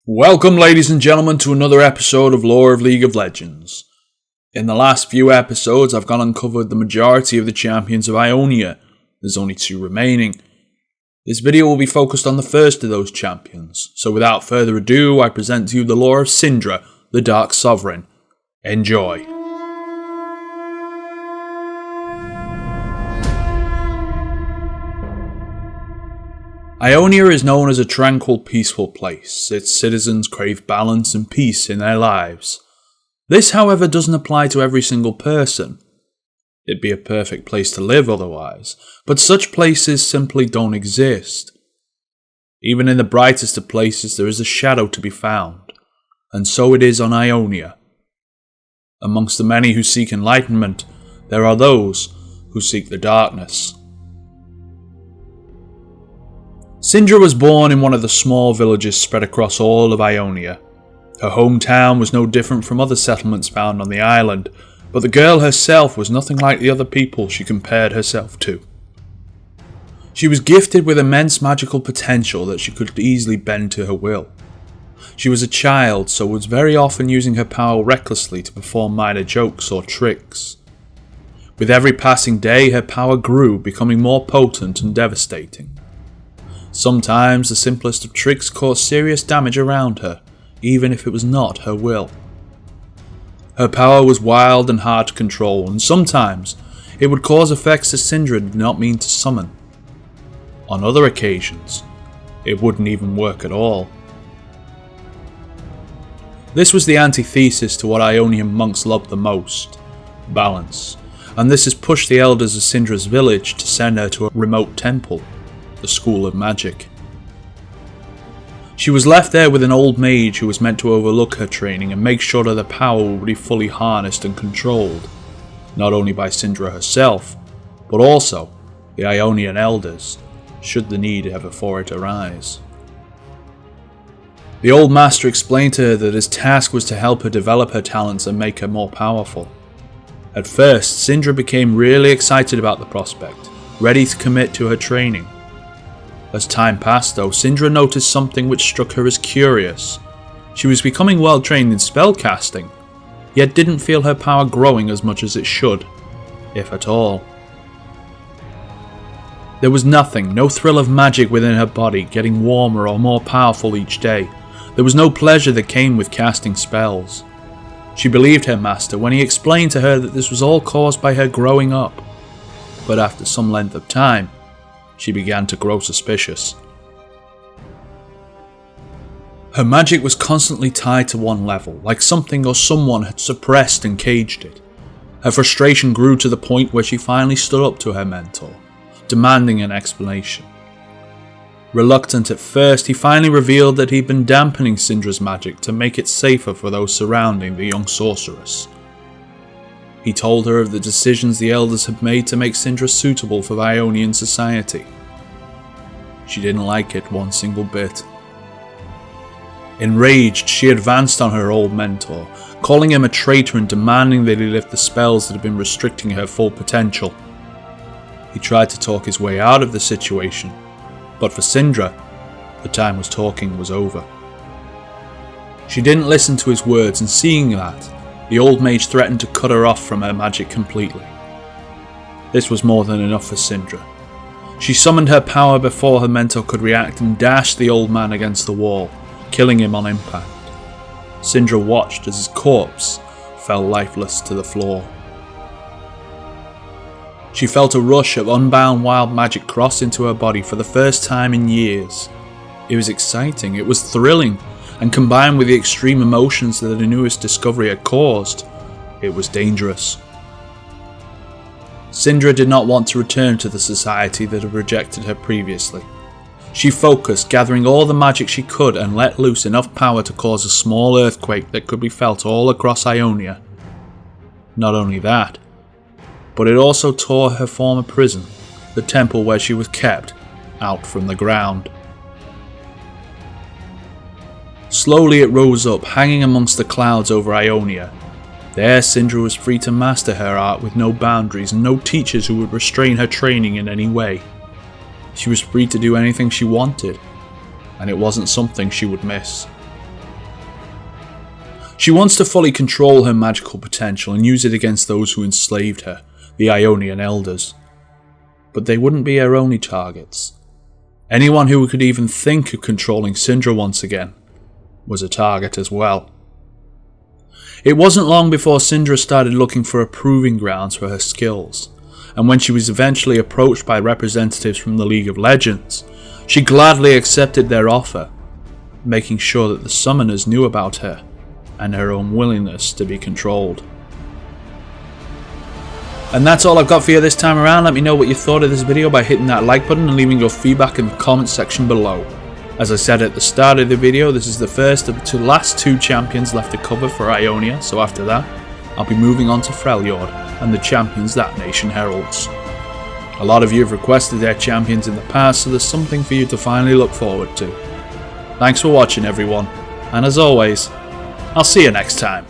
Welcome, ladies and gentlemen, to another episode of Lore of League of Legends. In the last few episodes, I've gone and covered the majority of the champions of Ionia. There's only 2 remaining. This video will be focused on the first of those champions, so without further ado, I present to you the lore of Syndra, the Dark Sovereign. Enjoy. Ionia is known as a tranquil, peaceful place. Its citizens crave balance and peace in their lives. This, however, doesn't apply to every single person. It'd be a perfect place to live otherwise, but such places simply don't exist. Even in the brightest of places there is a shadow to be found, and so it is on Ionia. Amongst the many who seek enlightenment, there are those who seek the darkness. Syndra was born in one of the small villages spread across all of Ionia. Her hometown was no different from other settlements found on the island, but the girl herself was nothing like the other people she compared herself to. She was gifted with immense magical potential that she could easily bend to her will. She was a child, so was very often using her power recklessly to perform minor jokes or tricks. With every passing day, her power grew, becoming more potent and devastating. Sometimes the simplest of tricks caused serious damage around her, even if it was not her will. Her power was wild and hard to control, and sometimes it would cause effects that Syndra did not mean to summon. On other occasions, it wouldn't even work at all. This was the antithesis to what Ionian monks loved the most, balance, and this has pushed the elders of Syndra's village to send her to a remote temple, the School of Magic. She was left there with an old mage who was meant to overlook her training and make sure that her power would be fully harnessed and controlled, not only by Syndra herself, but also the Ionian elders, should the need ever for it arise. The old master explained to her that his task was to help her develop her talents and make her more powerful. At first, Syndra became really excited about the prospect, ready to commit to her training. As time passed though, Syndra noticed something which struck her as curious. She was becoming well trained in spellcasting, yet didn't feel her power growing as much as it should, if at all. There was nothing, no thrill of magic within her body, getting warmer or more powerful each day. There was no pleasure that came with casting spells. She believed her master when he explained to her that this was all caused by her growing up, but after some length of time, she began to grow suspicious. Her magic was constantly tied to one level, like something or someone had suppressed and caged it. Her frustration grew to the point where she finally stood up to her mentor, demanding an explanation. Reluctant at first, he finally revealed that he'd been dampening Syndra's magic to make it safer for those surrounding the young sorceress. He told her of the decisions the elders had made to make Syndra suitable for the Ionian society. She didn't like it one single bit. Enraged, she advanced on her old mentor, calling him a traitor and demanding that he lift the spells that had been restricting her full potential. He tried to talk his way out of the situation, but for Syndra, the time was talking was over. She didn't listen to his words, and seeing that, the old mage threatened to cut her off from her magic completely. This was more than enough for Syndra. She summoned her power before her mentor could react and dashed the old man against the wall, killing him on impact. Syndra watched as his corpse fell lifeless to the floor. She felt a rush of unbound wild magic cross into her body for the first time in years. It was exciting, it was thrilling, and combined with the extreme emotions that the newest discovery had caused, it was dangerous. Syndra did not want to return to the society that had rejected her previously. She focused, gathering all the magic she could and let loose enough power to cause a small earthquake that could be felt all across Ionia. Not only that, but it also tore her former prison, the temple where she was kept, out from the ground. Slowly it rose up, hanging amongst the clouds over Ionia. There Syndra was free to master her art with no boundaries and no teachers who would restrain her training in any way. She was free to do anything she wanted, and it wasn't something she would miss. She wants to fully control her magical potential and use it against those who enslaved her, the Ionian elders. But they wouldn't be her only targets. Anyone who could even think of controlling Syndra once again was a target as well. It wasn't long before Syndra started looking for a proving grounds for her skills, and when she was eventually approached by representatives from the League of Legends, she gladly accepted their offer, making sure that the summoners knew about her and her unwillingness to be controlled. And that's all I've got for you this time around. Let me know what you thought of this video by hitting that like button and leaving your feedback in the comment section below. As I said at the start of the video, this is the first of the last 2 champions left to cover for Ionia, so after that, I'll be moving on to Freljord and the champions that nation heralds. A lot of you have requested their champions in the past, so there's something for you to finally look forward to. Thanks for watching everyone, and as always, I'll see you next time.